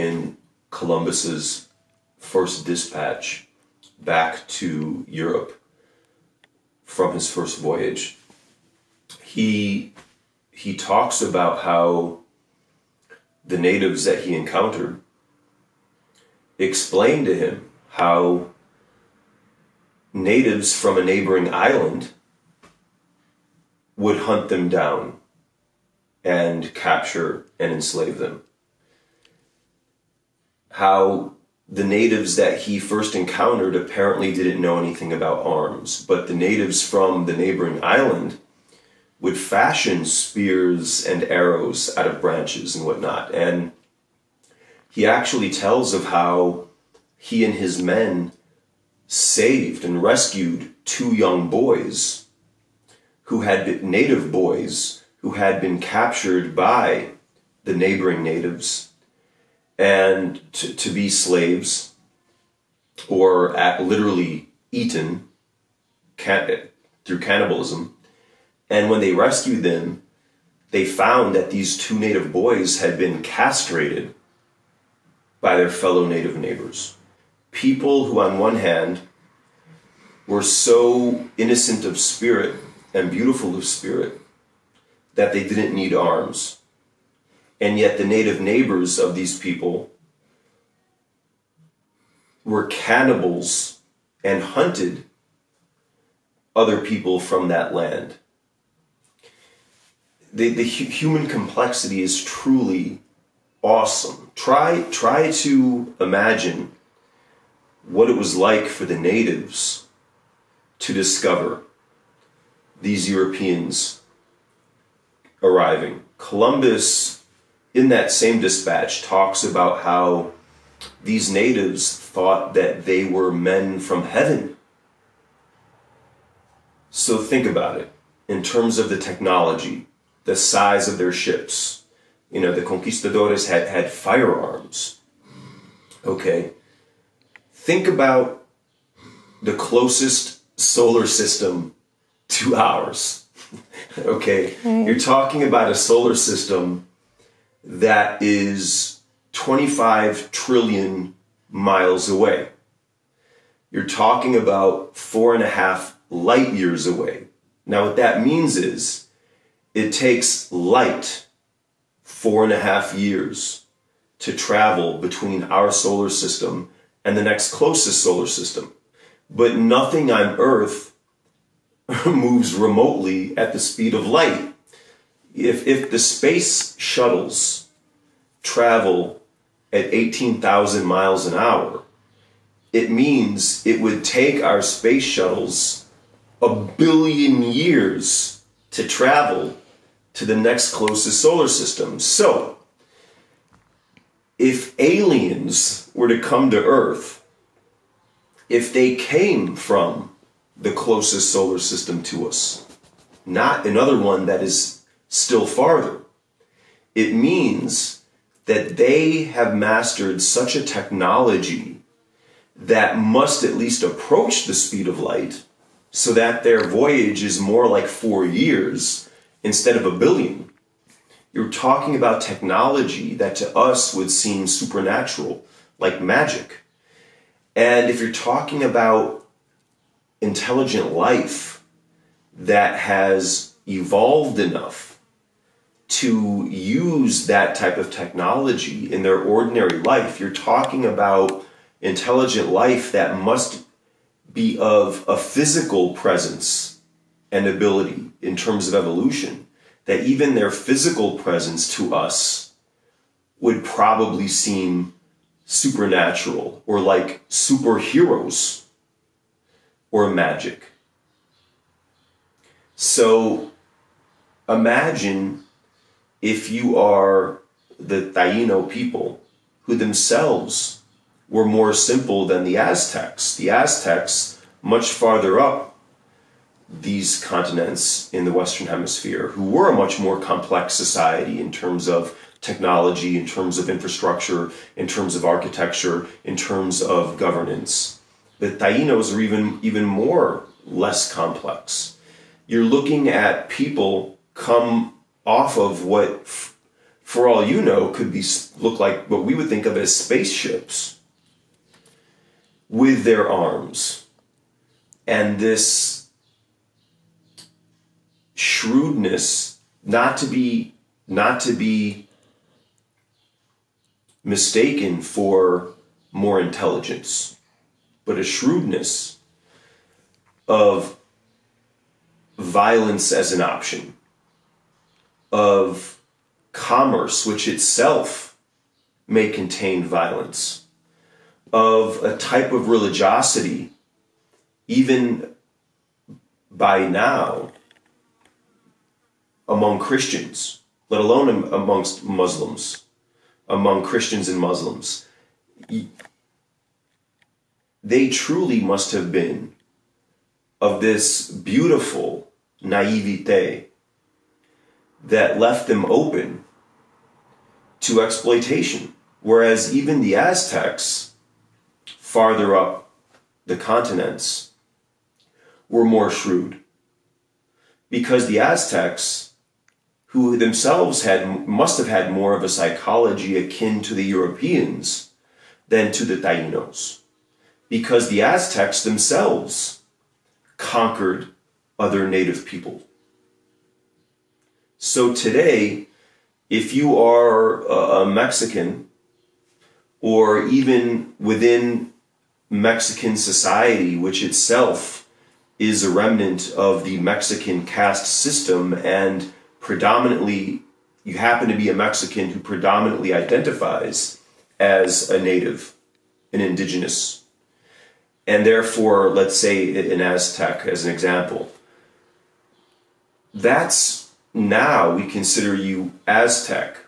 in Columbus's first dispatch back to Europe from his first voyage. He talks about how the natives that he encountered explained to him how natives from a neighboring island would hunt them down and capture and enslave them. How the natives that he first encountered apparently didn't know anything about arms, but the natives from the neighboring island would fashion spears and arrows out of branches and whatnot. And he actually tells of how he and his men saved and rescued two young boys who had been native boys who had been captured by the neighboring natives and to be slaves, or literally eaten through cannibalism. And when they rescued them, they found that these two native boys had been castrated by their fellow native neighbors. People who, on one hand, were so innocent of spirit and beautiful of spirit that they didn't need arms. And yet the native neighbors of these people were cannibals and hunted other people from that land. The human complexity is truly awesome. Try to imagine what it was like for the natives to discover these Europeans arriving. Columbus, in that same dispatch, talks about how these natives thought that they were men from heaven. So think about it in terms of the technology, the size of their ships. You know, the conquistadores had firearms. Okay. Think about the closest solar system to ours. Okay. You're talking about a solar system that is 25 trillion miles away. You're talking about 4.5 light years away. Now, what that means is it takes light 4.5 years to travel between our solar system and the next closest solar system. But nothing on Earth moves remotely at the speed of light. If the space shuttles travel at 18,000 miles an hour, it means it would take our space shuttles 1 billion years to travel to the next closest solar system. So, if aliens were to come to Earth, if they came from the closest solar system to us, not another one that is still farther, it means that they have mastered such a technology that must at least approach the speed of light, so that their voyage is more like 4 years instead of 1 billion. You're talking about technology that to us would seem supernatural, like magic. And if you're talking about intelligent life that has evolved enough to use that type of technology in their ordinary life, you're talking about intelligent life that must be of a physical presence and ability in terms of evolution, that even their physical presence to us would probably seem supernatural or like superheroes or magic. So imagine if you are the Taino people, who themselves were more simple than the Aztecs. The Aztecs, much farther up these continents in the Western Hemisphere, who were a much more complex society in terms of technology, in terms of infrastructure, in terms of architecture, in terms of governance. The Tainos are even more less complex. You're looking at people come off of what for all you know, could look like what we would think of as spaceships with their arms. And this shrewdness, not to be mistaken for more intelligence, but a shrewdness of violence as an option, of commerce, which itself may contain violence, of a type of religiosity, even by now, among Christians, let alone amongst Muslims, among Christians and Muslims. They truly must have been of this beautiful naivete that left them open to exploitation. Whereas even the Aztecs, farther up the continents, were more shrewd. Because the Aztecs, who themselves must have had more of a psychology akin to the Europeans than to the Taínos. Because the Aztecs themselves conquered other native people. So today, if you are a Mexican, or even within Mexican society, which itself is a remnant of the Mexican caste system, and predominantly you happen to be a Mexican who predominantly identifies as a native, an indigenous, and therefore, let's say an Aztec as an example, that's now we consider you Aztec.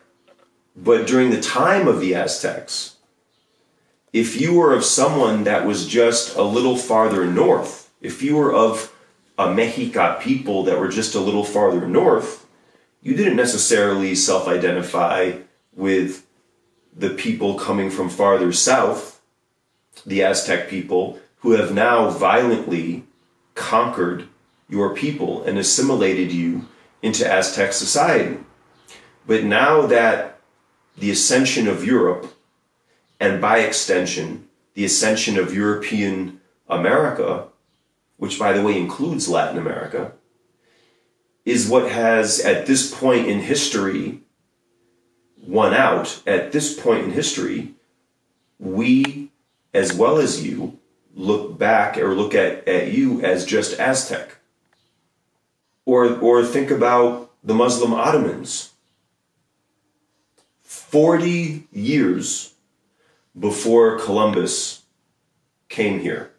But during the time of the Aztecs, if you were of someone that was just a little farther north, if you were of a Mexica people that were just a little farther north, you didn't necessarily self-identify with the people coming from farther south, the Aztec people, who have now violently conquered your people and assimilated you into Aztec society. But now that the ascension of Europe, and by extension, the ascension of European America, which by the way includes Latin America, is what has at this point in history won out. At this point in history, we, as well as you, look back or look at you as just Aztec. Or think about the Muslim Ottomans. 40 years before Columbus came here,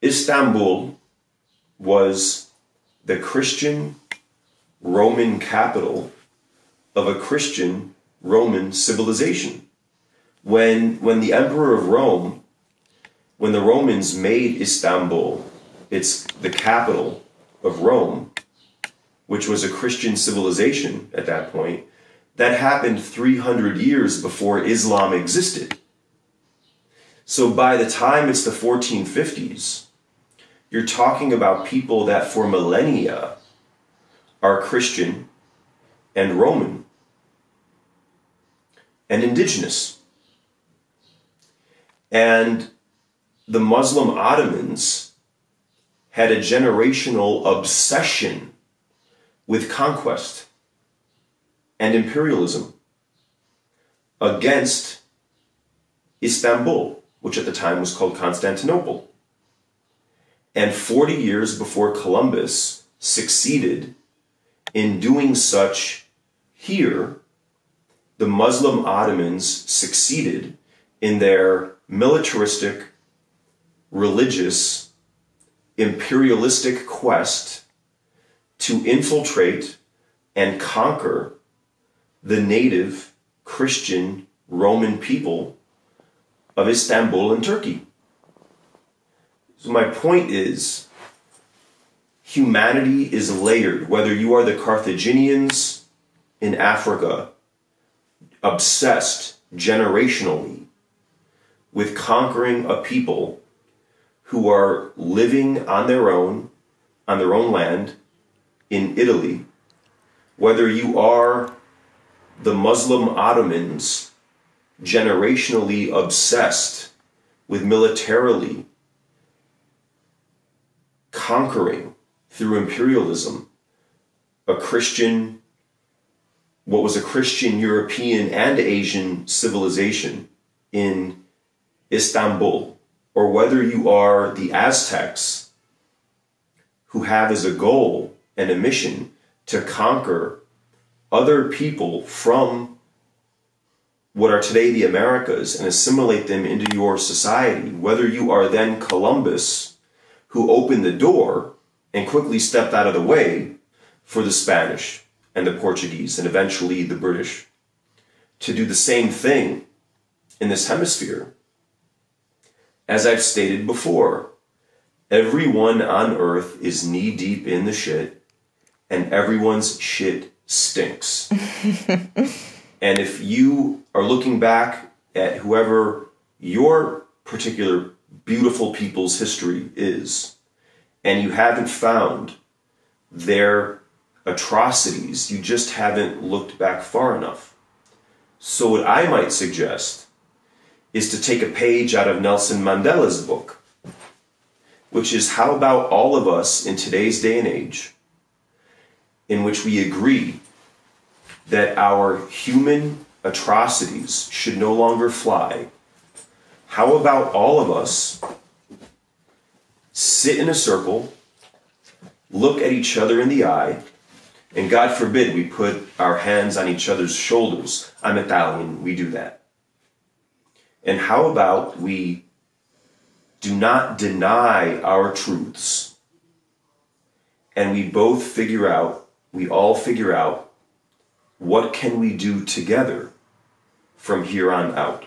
Istanbul was the Christian Roman capital of a Christian Roman civilization. When the Emperor of Rome, when the Romans made Istanbul, it's the capital of Rome, which was a Christian civilization at that point, that happened 300 years before Islam existed. So by the time it's the 1450s, you're talking about people that for millennia are Christian and Roman and indigenous. And the Muslim Ottomans had a generational obsession with conquest and imperialism against Istanbul, which at the time was called Constantinople. And 40 years before Columbus succeeded in doing such here, the Muslim Ottomans succeeded in their militaristic, religious, imperialistic quest to infiltrate and conquer the native Christian Roman people of Istanbul and Turkey. So my point is, humanity is layered. Whether you are the Carthaginians in Africa, obsessed generationally with conquering a people who are living on their own land in Italy, whether you are the Muslim Ottomans, generationally obsessed with militarily conquering through imperialism what was a Christian, European, and Asian civilization in Istanbul, or whether you are the Aztecs who have as a goal and a mission to conquer other people from what are today the Americas and assimilate them into your society, whether you are then Columbus, who opened the door and quickly stepped out of the way for the Spanish and the Portuguese and eventually the British to do the same thing in this hemisphere. As I've stated before, everyone on earth is knee-deep in the shit, and everyone's shit stinks. And if you are looking back at whoever your particular beautiful people's history is, and you haven't found their atrocities, you just haven't looked back far enough. So what I might suggest is to take a page out of Nelson Mandela's book, which is how about all of us in today's day and age, in which we agree that our human atrocities should no longer fly. How about all of us sit in a circle, look at each other in the eye, and God forbid we put our hands on each other's shoulders. I'm Italian, we do that. And how about we do not deny our truths, and we all figure out, what can we do together from here on out?